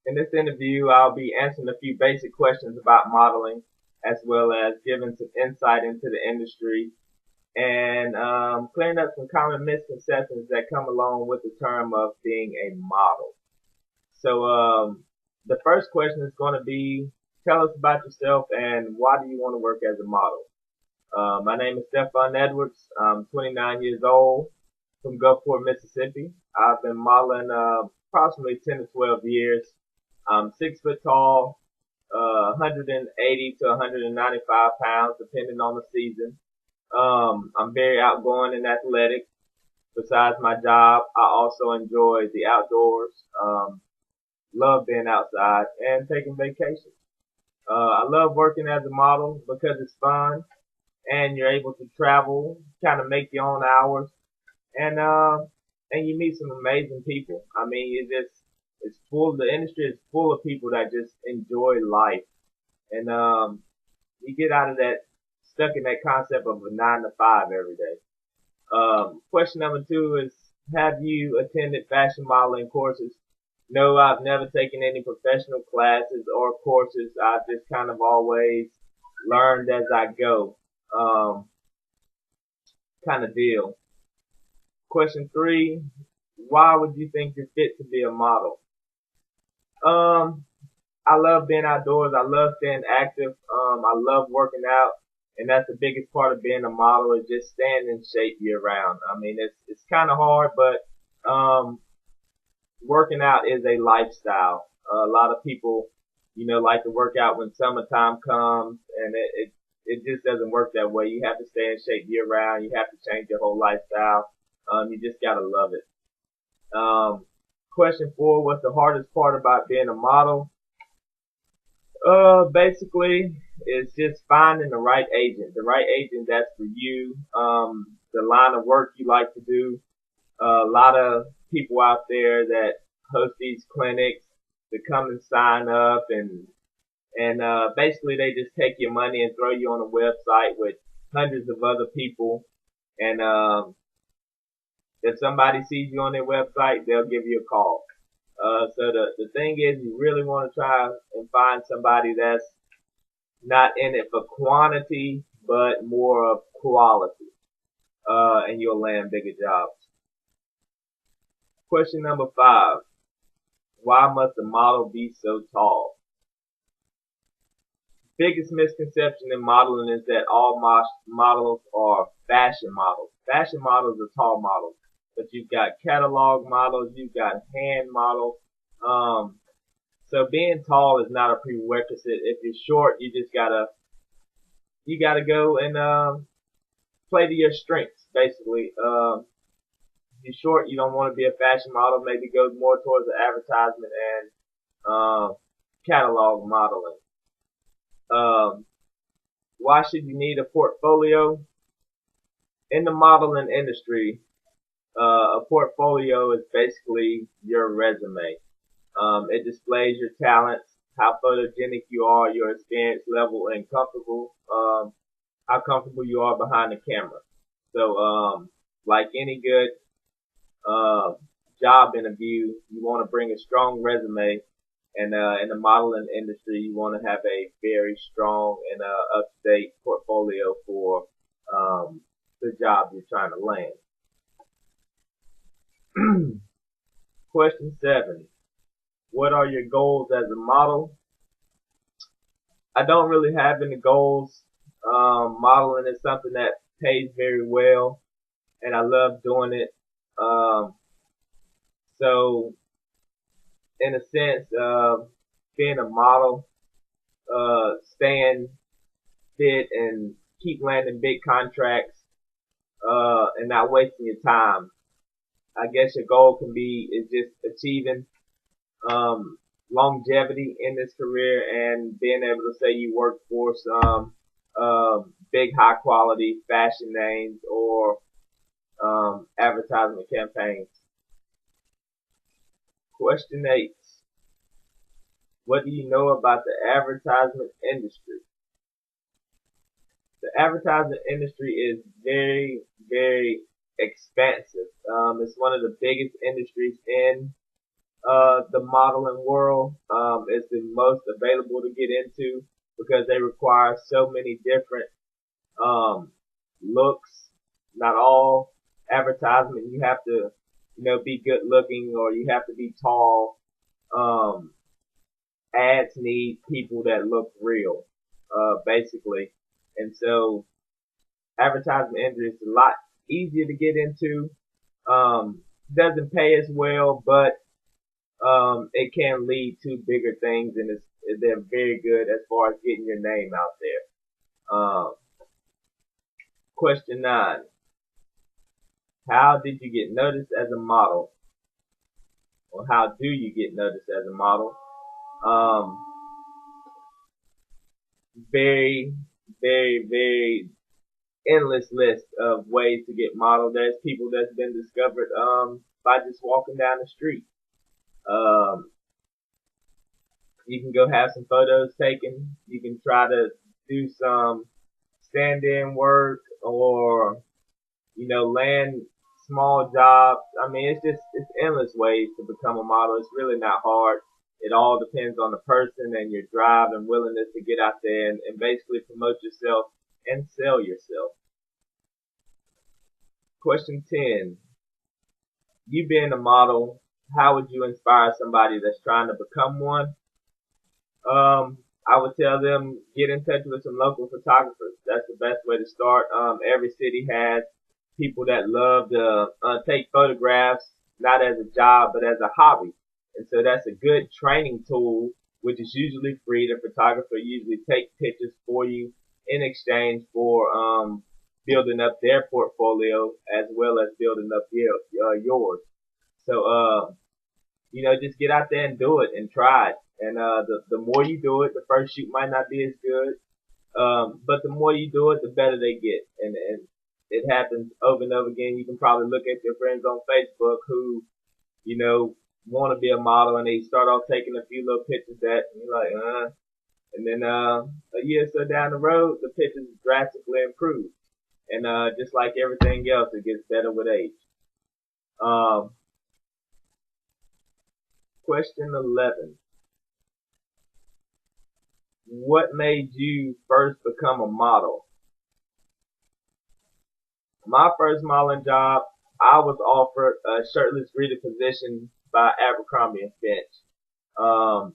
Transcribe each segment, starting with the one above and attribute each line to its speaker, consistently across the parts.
Speaker 1: In this interview, I'll be answering a few basic questions about modeling, as well as giving some insight into the industry and clearing up some common misconceptions that come along with the term of being a model. So, the first question is going to be, tell us about yourself and why do you want to work as a model? My name is Stefan Edwards. I'm 29 years old from Gulfport, Mississippi. I've been modeling approximately 10 to 12 years. I'm 6 foot tall, 180 to 195 pounds, depending on the season. I'm very outgoing and athletic. Besides my job, I also enjoy the outdoors. Love being outside and taking vacations. I love working as a model because it's fun and you're able to travel, kind of make your own hours, and you meet some amazing people. I mean, it's full. The industry is full of people that just enjoy life, and you get out of that stuck in that concept of a 9 to 5 every day. Question number two is, have you attended fashion modeling courses? No, I've never taken any professional classes or courses. I've just kind of always learned as I go, kind of deal. Question three, why would you think you're fit to be a model? Um, I love being outdoors. I love staying active. I love working out, and that's the biggest part of being a model is just staying in shape year round. I mean, it's kind of hard, but working out is a lifestyle. A lot of people, like to work out when summertime comes, and it just doesn't work that way. You have to stay in shape year round. You have to change your whole lifestyle. You just gotta love it. Question four, what's the hardest part about being a model? Basically, it's just finding the right agent that's for you, the line of work you like to do. A lot of people out there that host these clinics to come and sign up and basically they just take your money and throw you on a website with hundreds of other people and if somebody sees you on their website, they'll give you a call. So the thing is, you really want to try and find somebody that's not in it for quantity, but more of quality. And you'll land bigger jobs. Question number five. Why must a model be so tall? Biggest misconception in modeling is that all models are fashion models. Fashion models are tall models. But you've got catalog models, you've got hand models. So being tall is not a prerequisite. If you're short, you gotta go and play to your strengths, basically. If you're short, you don't want to be a fashion model. Maybe go more towards the advertisement and catalog modeling. Why should you need a portfolio? In the modeling industry, a portfolio is basically your resume. It displays your talents, how photogenic you are, your experience level, and how comfortable you are behind the camera. So, like any good job interview, you want to bring a strong resume, and in the modeling industry, you want to have a very strong and up-to-date portfolio for the job you're trying to land. Question 7. What are your goals as a model? I don't really have any goals. Modeling is something that pays very well, and I love doing it. So, in a sense, being a model, staying fit and keep landing big contracts, and not wasting your time. I guess your goal is just achieving longevity in this career and being able to say you work for some big high quality fashion names or advertisement campaigns. Question 8. What do you know about the advertisement industry? The advertisement industry is very, very expansive. It's one of the biggest industries in the modeling world is the most available to get into because they require so many different um, looks. Not all advertisement you have to, be good looking or you have to be tall. Um, Ads need people that look real, basically. And so advertisement industry is a lot easier to get into. Doesn't pay as well, but it can lead to bigger things, and they're very good as far as getting your name out there. Question 9: how did you get noticed as a model, or how do you get noticed as a model? Um, very, very endless list of ways to get modeled. There's people that's been discovered by just walking down the street. Um, you can go have some photos taken. You can try to do some stand-in work or land small jobs. I mean, it's endless ways to become a model. It's really not hard. It all depends on the person and your drive and willingness to get out there and basically promote yourself and sell yourself. Question 10: you being a model, how would you inspire somebody that's trying to become one? I would tell them get in touch with some local photographers. That's the best way to start. Every city has people that love to take photographs, not as a job but as a hobby, and so that's a good training tool, which is usually free. The photographer usually take pictures for you in exchange for building up their portfolio as well as building up yours. So just get out there and do it and try it. And the more you do it, the first shoot might not be as good, but the more you do it, the better they get. And it happens over and over again. You can probably look at your friends on Facebook who, want to be a model and they start off taking a few little pictures that you're like, and then a year or so down the road, the pictures drastically improve. And just like everything else, it gets better with age. Um, Question 11: what made you first become a model? My first modeling job, I was offered a shirtless greeter position by Abercrombie and Fitch. Um,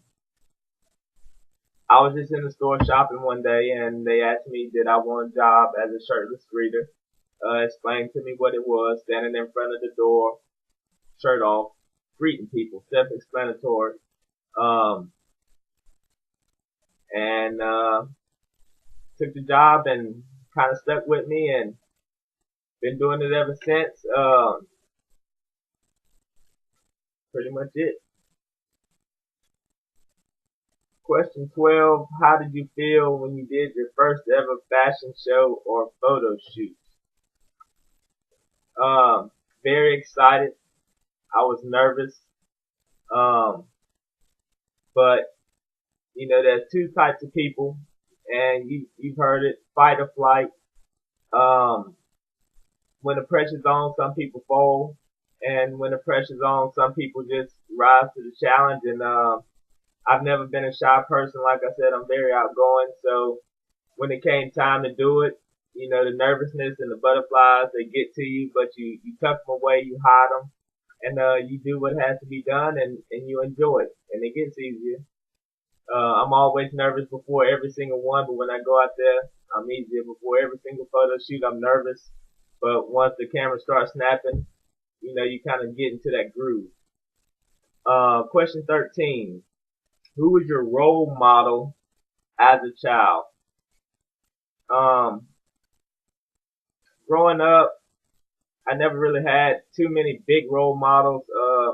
Speaker 1: I was just in the store shopping one day, and they asked me did I want a job as a shirtless greeter. Explained to me what it was, standing in front of the door, shirt off, greeting people, self-explanatory. Um, and took the job and kind of stuck with me and been doing it ever since. Pretty much it. Question 12: how did you feel when you did your first ever fashion show or photo shoot? Um, Very excited. I was nervous. Um, but there's two types of people, and you've heard it: fight or flight. Um, when the pressure's on, some people fold, and when the pressure's on, some people just rise to the challenge. And I've never been a shy person. Like I said, I'm very outgoing. So when it came time to do it, the nervousness and the butterflies, they get to you, but you tuck them away, you hide them, and you do what has to be done, and you enjoy it, and it gets easier. I'm always nervous before every single one, but when I go out there, I'm easier. Before every single photo shoot, I'm nervous, but once the camera starts snapping, you kind of get into that groove. Question 13: who was your role model as a child? Um, Growing up, I never really had too many big role models.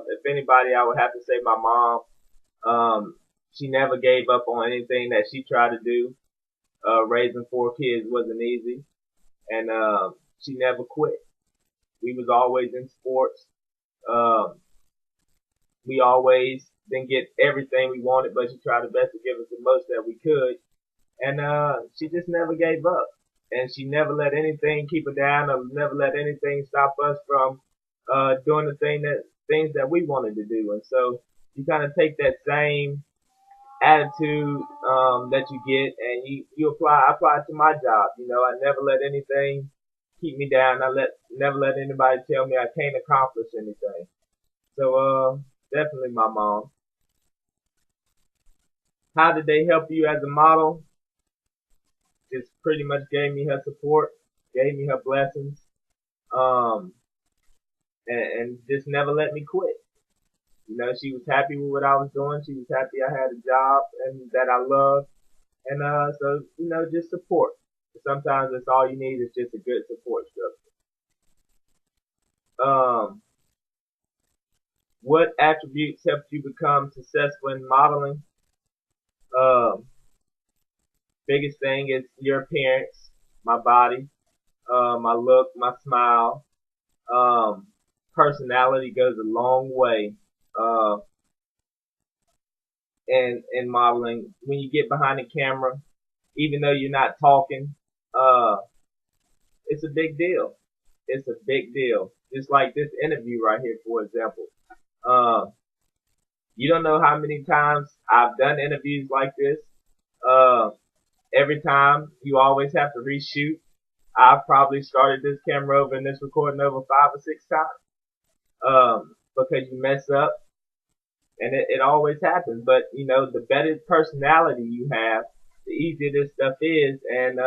Speaker 1: If anybody, I would have to say my mom. She never gave up on anything that she tried to do. Raising 4 kids wasn't easy, and she never quit. We was always in sports. Um, we always didn't get everything we wanted, but she tried her best to give us the most that we could. And she just never gave up. And she never let anything keep her down, or never let anything stop us from doing things that we wanted to do. And so you kind of take that same attitude that you get, and you apply. I apply it to my job. You know, I never let anything keep me down. Never let anybody tell me I can't accomplish anything. So definitely my mom. How did they help you as a model? Just pretty much gave me her support, gave me her blessings, um, and just never let me quit. You know, she was happy with what I was doing. She was happy I had a job and that I loved. And so you know, just support. Sometimes that's all you need is just a good support structure. Um, what attributes helped you become successful in modeling? Um, biggest thing is your appearance, my body, my look, my smile. Um, personality goes a long way uh, in modeling. When you get behind the camera, even though you're not talking, uh, it's a big deal. It's a big deal. Just like this interview right here, for example. Uh, you don't know how many times I've done interviews like this. Uh, every time you always have to reshoot. I've probably started this camera over and this recording over 5 or 6 times. Because you mess up and it always happens. But you know, the better personality you have, the easier this stuff is, and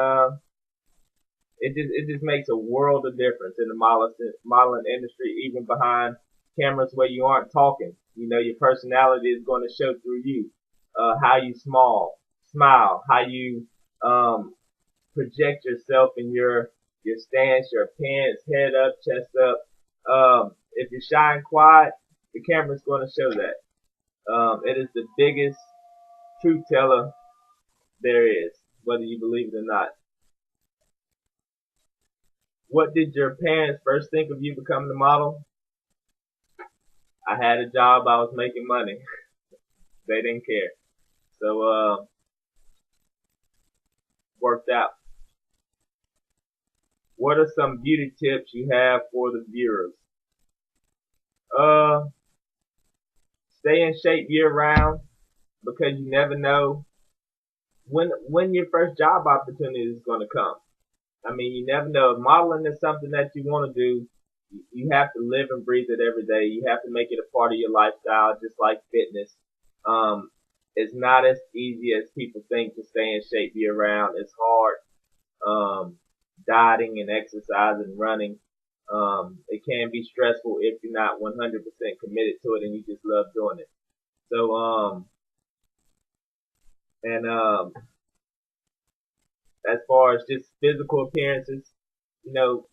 Speaker 1: it just makes a world of difference in the modeling industry, even behind cameras where you aren't talking. You know, your personality is going to show through you, how you smile, how you um, project yourself in your stance, your appearance, head up, chest up. If you're shy and quiet, the camera's going to show that. It is the biggest truth teller there is, whether you believe it or not. What did your parents first think of you becoming a model? I had a job, I was making money. They didn't care. So, worked out. What are some beauty tips you have for the viewers? Uh, stay in shape year round because you never know when your first job opportunity is going to come. I mean, you never know. If modeling is something that you want to do, you have to live and breathe it every day. You have to make it a part of your lifestyle, just like fitness. Um, it's not as easy as people think to stay in shape year round. It's hard. Dieting and exercise and running. It can be stressful if you're not 100% committed to it and you just love doing it. So, and as far as just physical appearances, you know,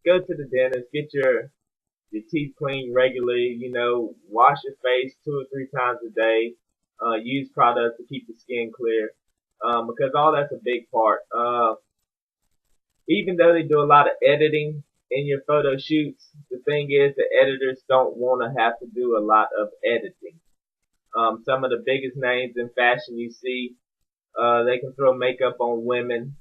Speaker 1: go to the dentist, get your teeth cleaned regularly, you know, wash your face 2 or 3 times a day, use products to keep the skin clear, because all that's a big part. Even though they do a lot of editing in your photo shoots, the thing is the editors don't want to have to do a lot of editing. Some of the biggest names in fashion you see, they can throw makeup on women,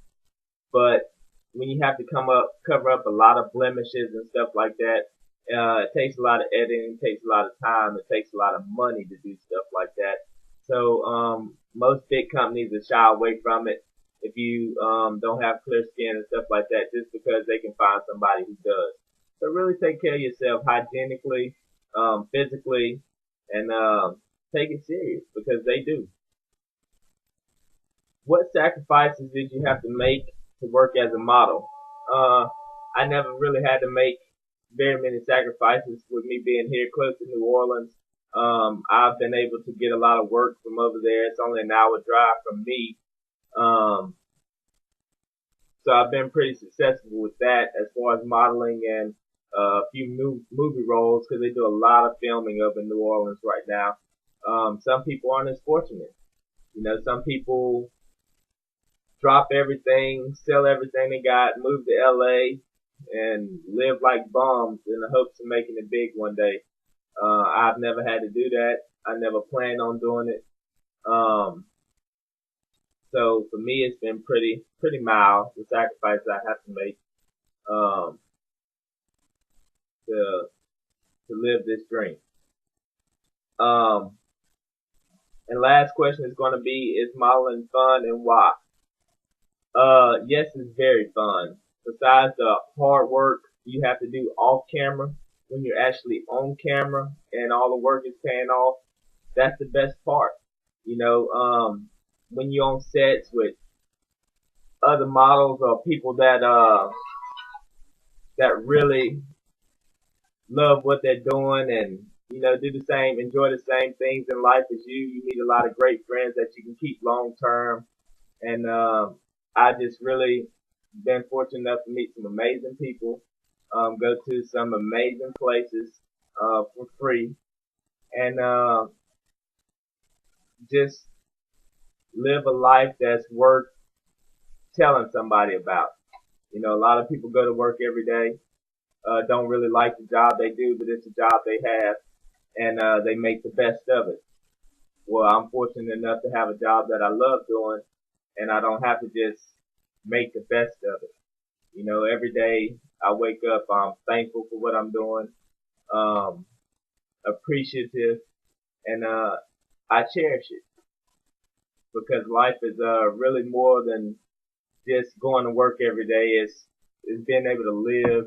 Speaker 1: but when you have to cover up a lot of blemishes and stuff like that, it takes a lot of editing, it takes a lot of time, it takes a lot of money to do stuff like that. So, most big companies are shy away from it if you, don't have clear skin and stuff like that, just because they can find somebody who does. So really take care of yourself hygienically, physically, and, take it serious because they do. What sacrifices did you have to make to work as a model? Uh, I never really had to make very many sacrifices with me being here close to New Orleans. I've been able to get a lot of work from over there. It's only an hour drive from me. Um, so I've been pretty successful with that as far as modeling and a few movie roles because they do a lot of filming over in New Orleans right now. Some people aren't as fortunate. You know, some people drop everything, sell everything they got, move to LA, and live like bums in the hopes of making it big one day. I've never had to do that. I never planned on doing it. Um, so for me, it's been pretty mild, the sacrifice I have to make, um, to live this dream. Um, and last question is going to be, is modeling fun and why? Yes, it's very fun. Besides the hard work you have to do off camera, when you're actually on camera and all the work is paying off, that's the best part. You know, when you're on sets with other models or people that really love what they're doing and do the same, enjoy the same things in life as you. You meet a lot of great friends that you can keep long term, and I just really been fortunate enough to meet some amazing people, go to some amazing places for free, and just live a life that's worth telling somebody about. You know, a lot of people go to work every day, don't really like the job they do, but it's a job they have, and they make the best of it. Well, I'm fortunate enough to have a job that I love doing, and I don't have to just make the best of it. You know, every day I wake up, I'm thankful for what I'm doing, um, appreciative, and I cherish it because life is really more than just going to work every day. It's being able to live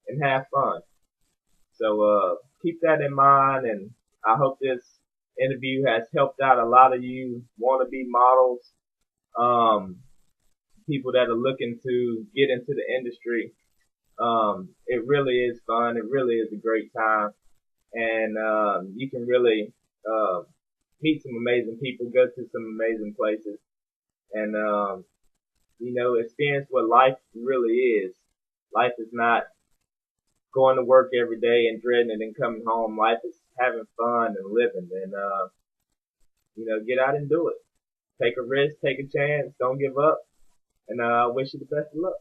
Speaker 1: and have fun. So keep that in mind, and I hope this interview has helped out a lot of you wannabe models, um, people that are looking to get into the industry. It really is fun. It really is a great time, and you can really meet some amazing people, go to some amazing places, and experience what life really is. Life is not going to work every day and dreading it and coming home. Life is having fun and living, and get out and do it. Take a risk, take a chance, don't give up, and I wish you the best of luck.